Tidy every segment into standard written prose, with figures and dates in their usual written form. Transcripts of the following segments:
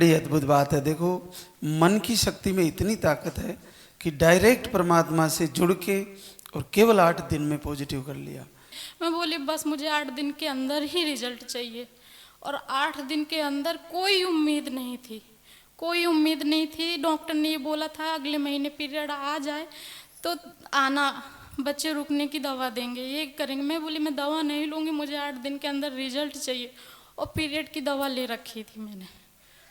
बड़ी अद्भुत बात है। देखो, मन की शक्ति में इतनी ताकत है कि डायरेक्ट परमात्मा से जुड़ के और केवल 8 दिन में पॉजिटिव कर लिया। मैं बोली बस मुझे 8 दिन के अंदर ही रिजल्ट चाहिए। और 8 दिन के अंदर कोई उम्मीद नहीं थी, कोई उम्मीद नहीं थी। डॉक्टर ने ये बोला था अगले महीने पीरियड आ जाए तो आना, बच्चे रुकने की दवा देंगे, ये करेंगे। मैं बोली मैं दवा नहीं लूँगी, मुझे 8 दिन के अंदर रिजल्ट चाहिए। और पीरियड की दवा ले रखी थी मैंने।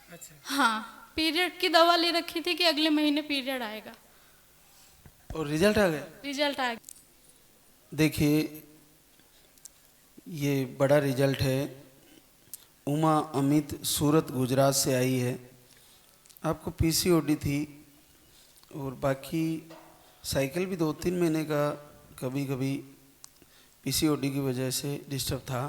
अच्छा। हाँ, पीरियड की दवा ले रखी थी कि अगले महीने पीरियड आएगा। और रिजल्ट आ गया। रिजल्ट आ गया। देखिए, ये बड़ा रिजल्ट है। उमा अमित सूरत गुजरात से आई है। आपको पीसीओडी थी और बाकी साइकिल भी 2-3 महीने का कभी कभी पीसीओडी की वजह से डिस्टर्ब था।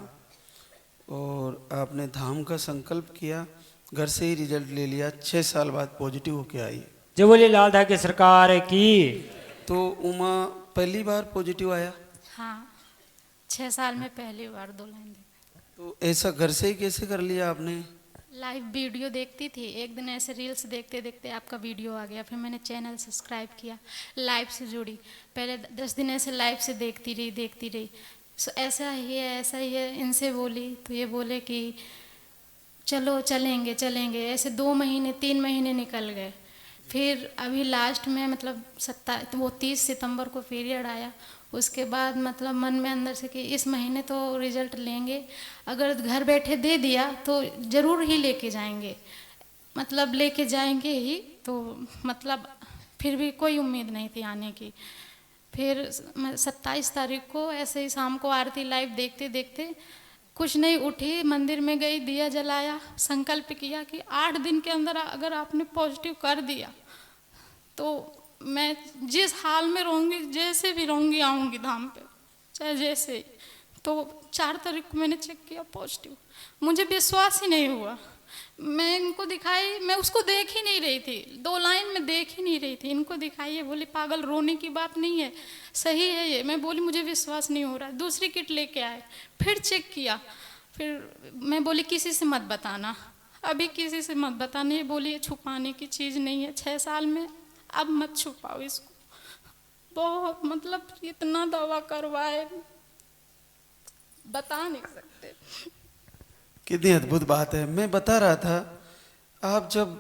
और आपने धाम का संकल्प किया, घर से ही रिजल्ट ले लिया, 6 साल बाद पॉजिटिव होके आई। जो बोले लाल धागे सरकार की। तो उमा पहली बार पॉजिटिव आया। हाँ, 6 साल में पहली बार 2 लाइन देखी। तो ऐसा घर से ही कैसे कर लिया आपने? लाइव वीडियो देखती थी, एक दिन ऐसे रील्स देखते देखते आपका वीडियो आ गया, फिर मैंने चैनल सब्सक्राइब किया, लाइव से जुड़ी। पहले 10 दिन ऐसे लाइव से देखती रही। ऐसा ही है, इनसे बोली तो ये बोले कि चलो चलेंगे। ऐसे 2 महीने 3 महीने निकल गए। फिर अभी लास्ट में मतलब 30 सितंबर को पीरियड आया। उसके बाद मतलब मन में अंदर से कि इस महीने तो रिजल्ट लेंगे, अगर घर बैठे दे दिया तो ज़रूर ही लेके जाएंगे, मतलब लेके जाएंगे ही। तो मतलब फिर भी कोई उम्मीद नहीं थी आने की। फिर 27 तारीख को ऐसे ही शाम को आरती लाइव देखते देखते कुछ नहीं, उठी, मंदिर में गई, दिया जलाया, संकल्प किया कि 8 दिन के अंदर अगर आपने पॉजिटिव कर दिया तो मैं जिस हाल में रहूँगी, जैसे भी रहूँगी, आऊँगी धाम पे, चाहे जैसे ही। तो 4 तारीख को मैंने चेक किया पॉजिटिव। मुझे विश्वास ही नहीं हुआ। मैं इनको दिखाई, मैं उसको देख ही नहीं रही थी, 2 लाइन में देख ही नहीं रही थी। इनको दिखाई है, बोली पागल, रोने की बात नहीं है, सही है ये। मैं बोली मुझे विश्वास नहीं हो रहा है। दूसरी किट लेके आए, फिर चेक किया। फिर मैं बोली किसी से मत बताना, अभी किसी से मत बताना। ये बोली छुपाने की चीज़ नहीं है, 6 साल में अब मत छुपाओ इसको। बहुत मतलब इतना दवा करवाए, बता नहीं सकते। कितनी अद्भुत बात है। मैं बता रहा था, आप जब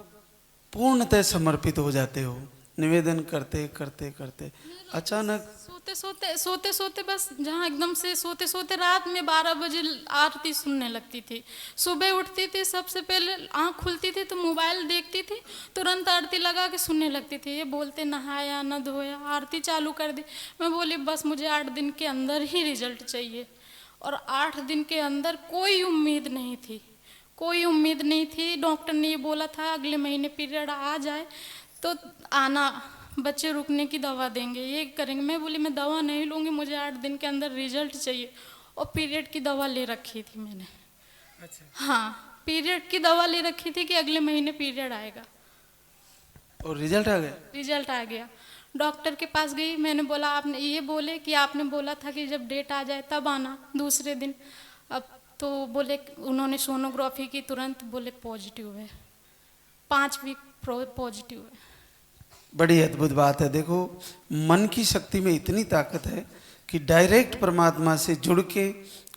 पूर्णतः समर्पित हो जाते हो, निवेदन करते करते करते अचानक सोते सोते बस जहाँ एकदम से सोते रात में 12 बजे आरती सुनने लगती थी। सुबह उठती थी, सबसे पहले आँख खुलती थी तो मोबाइल देखती थी, तुरंत आरती लगा के सुनने लगती थी। ये बोलते नहाया न धोया, आरती चालू कर दी। मैं बोली बस मुझे 8 दिन के अंदर ही रिजल्ट चाहिए। और 8 दिन के अंदर कोई उम्मीद नहीं थी, कोई उम्मीद नहीं थी। डॉक्टर ने ये बोला था अगले महीने पीरियड आ जाए तो आना, बच्चे रुकने की दवा देंगे, ये करेंगे। मैं बोली मैं दवा नहीं लूँगी, मुझे 8 दिन के अंदर रिजल्ट चाहिए। और पीरियड की दवा ले रखी थी मैंने। अच्छा। हाँ, पीरियड की दवा ले रखी थी कि अगले महीने पीरियड आएगा। और रिजल्ट आ गया। रिजल्ट आ गया। डॉक्टर के पास गई, मैंने बोला आपने ये बोले कि आपने बोला था कि जब डेट आ जाए तब आना, दूसरे दिन। अब तो बोले, उन्होंने सोनोग्राफी की, तुरंत बोले पॉजिटिव है, 5 वीक पॉजिटिव है। बड़ी अद्भुत बात है। देखो, मन की शक्ति में इतनी ताकत है कि डायरेक्ट परमात्मा से जुड़ के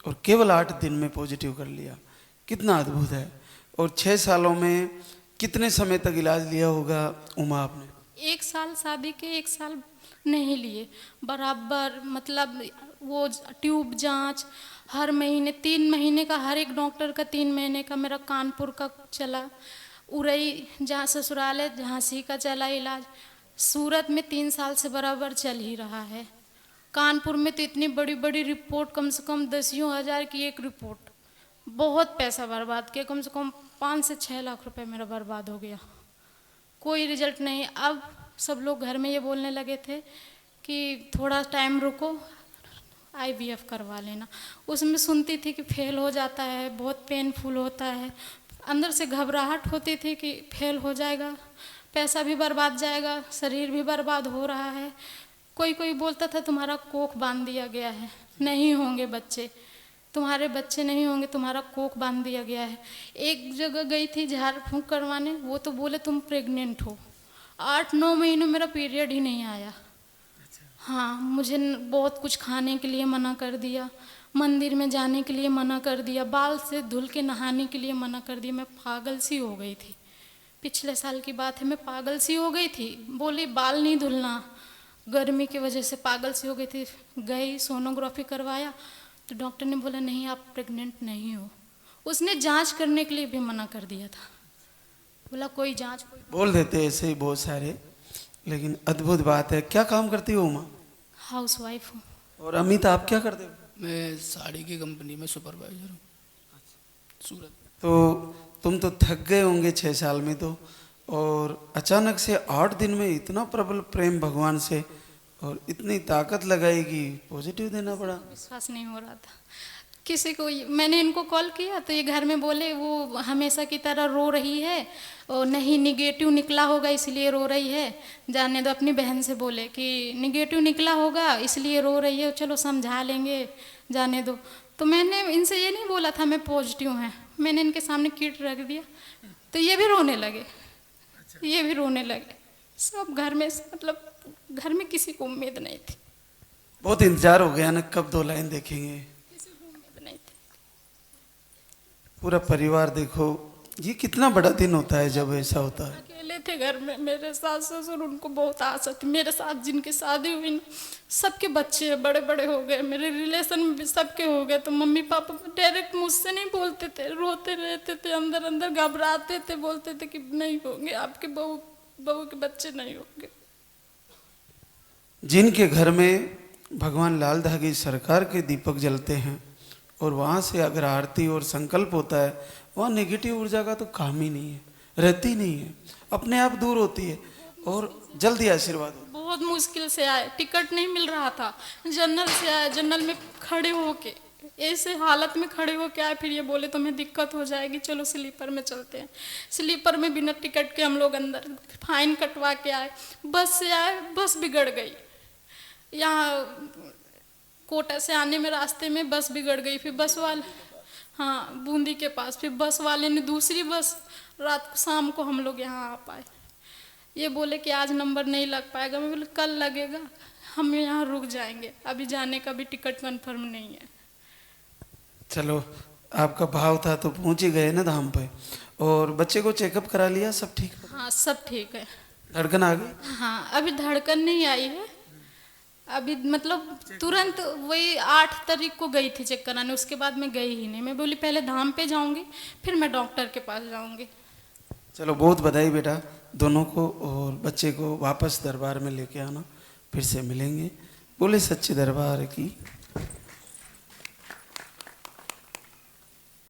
और केवल 8 दिन में पॉजिटिव कर लिया। कितना अद्भुत है। और 6 सालों में कितने समय तक इलाज लिया होगा उमा आपने? 1 साल, शादी के 1 साल नहीं लिए, बराबर मतलब वो ट्यूब जांच हर महीने, 3 महीने का, हर एक डॉक्टर का 3 महीने का। मेरा कानपुर का चला, उरई जहाँ ससुराल है झांसी का चला इलाज। सूरत में 3 साल से बराबर चल ही रहा है। कानपुर में तो इतनी बड़ी बड़ी रिपोर्ट, कम से कम 10 हज़ार की एक रिपोर्ट, बहुत पैसा बर्बाद किया, कम से कम 5 से 6 लाख रुपए मेरा बर्बाद हो गया, कोई रिजल्ट नहीं। अब सब लोग घर में ये बोलने लगे थे कि थोड़ा टाइम रुको, IVF करवा लेना। उसमें सुनती थी कि फेल हो जाता है, बहुत पेनफुल होता है। अंदर से घबराहट होती थी कि फेल हो जाएगा, पैसा भी बर्बाद जाएगा, शरीर भी बर्बाद हो रहा है। कोई कोई बोलता था तुम्हारा कोख बांध दिया गया है, नहीं होंगे बच्चे। तुम्हारे बच्चे नहीं होंगे, तुम्हारा कोख बांध दिया गया है। एक जगह गई थी झाड़ फूंक करवाने, वो तो बोले तुम प्रेग्नेंट हो। 8-9 महीनों मेरा पीरियड ही नहीं आया। हाँ, मुझे बहुत कुछ खाने के लिए मना कर दिया, मंदिर में जाने के लिए मना कर दिया, बाल से धुल के नहाने के लिए मना कर दिया। मैं पागल सी हो गई थी। पिछले साल की बात है, मैं पागल सी हो गई थी। बोली बाल नहीं धुलना, गर्मी की वजह से पागल सी हो गई थी। गई, सोनोग्राफी करवाया तो डॉक्टर ने बोला नहीं आप प्रेग्नेंट नहीं हो। उसने जांच करने के लिए भी मना कर दिया था, बोला कोई जांच कोई। बोल देते हैं ऐसे ही बहुत सारे, लेकिन अद्भुत बात है। क्या काम करती हो उमा? हाउस वाइफ हूँ। और अमित आप क्या करते हो? मैं साड़ी की कंपनी में सुपरवाइजर हूँ, सूरत। तो तुम तो थक गए होंगे 6 साल में तो, और अचानक से 8 दिन में इतना प्रबल प्रेम भगवान से और इतनी ताकत लगाई कि पॉजिटिव देना पड़ा। विश्वास नहीं हो रहा था किसी को। मैंने इनको कॉल किया तो ये घर में बोले वो हमेशा की तरह रो रही है और नहीं निगेटिव निकला होगा इसलिए रो रही है, जाने दो। अपनी बहन से बोले कि निगेटिव निकला होगा इसलिए रो रही है, चलो समझा लेंगे, जाने दो। तो मैंने इनसे ये नहीं बोला था मैं पॉजिटिव है, मैंने इनके सामने किट रख दिया तो ये भी रोने लगे, ये भी रोने लगे। सब घर में, मतलब घर में किसी को उम्मीद नहीं थी। बहुत इंतजार हो गया ना कब 2 लाइन देखेंगे। किसी को उम्मीद नहीं थी। पूरा परिवार देखो, ये कितना बड़ा दिन होता है जब ऐसा होता है। अकेले थे घर में, मेरे सास ससुर, उनको बहुत आशा थी। मेरे साथ जिनकी शादी हुई ना, सबके बच्चे बड़े बड़े हो गए, मेरे रिलेशन में भी सबके हो गए। तो मम्मी पापा डायरेक्ट मुझसे नहीं बोलते थे, रोते रहते थे, अंदर अंदर घबराते थे, बोलते थे कि नहीं होंगे आपके बहू के बच्चे नहीं होंगे। जिनके घर में भगवान लाल धागी सरकार के दीपक जलते हैं और वहाँ से अगर आरती और संकल्प होता है, वहाँ नेगेटिव ऊर्जा का तो काम ही नहीं है, रहती नहीं है, अपने आप दूर होती है और जल्दी आशीर्वाद होता है। बहुत मुश्किल से आए, टिकट नहीं मिल रहा था, जनरल से आए, जनरल में खड़े होके, ऐसे हालत में खड़े होके आए। फिर ये बोले तुम्हें दिक्कत हो जाएगी, चलो स्लीपर में चलते हैं। स्लीपर में बिना टिकट के हम लोग अंदर, फाइन कटवा के आए। बस से आए, बस बिगड़ गई। यहाँ कोटा से आने में रास्ते में बस बिगड़ गई। फिर बस वाले, हाँ बूंदी के पास, फिर बस वाले ने दूसरी बस, रात को शाम को हम लोग यहाँ आ पाए। ये बोले कि आज नंबर नहीं लग पाएगा। मैं बोले कल लगेगा, हम यहाँ रुक जाएंगे, अभी जाने का भी टिकट कंफर्म नहीं है। चलो आपका भाव था तो पहुँच ही गए ना धाम पे। और बच्चे को चेकअप करा लिया, सब ठीक है? हाँ सब ठीक है। धड़कन आ गई? हाँ अभी धड़कन नहीं आई है, अभी मतलब तुरंत वही 8 तारीख को गई थी चेक कराने, उसके बाद मैं गई ही नहीं। मैं बोली पहले धाम पे जाऊंगी फिर मैं डॉक्टर के पास जाऊंगी। चलो बहुत बधाई बेटा दोनों को, और बच्चे को वापस दरबार में लेके आना, फिर से मिलेंगे। बोले सच्चे दरबार की।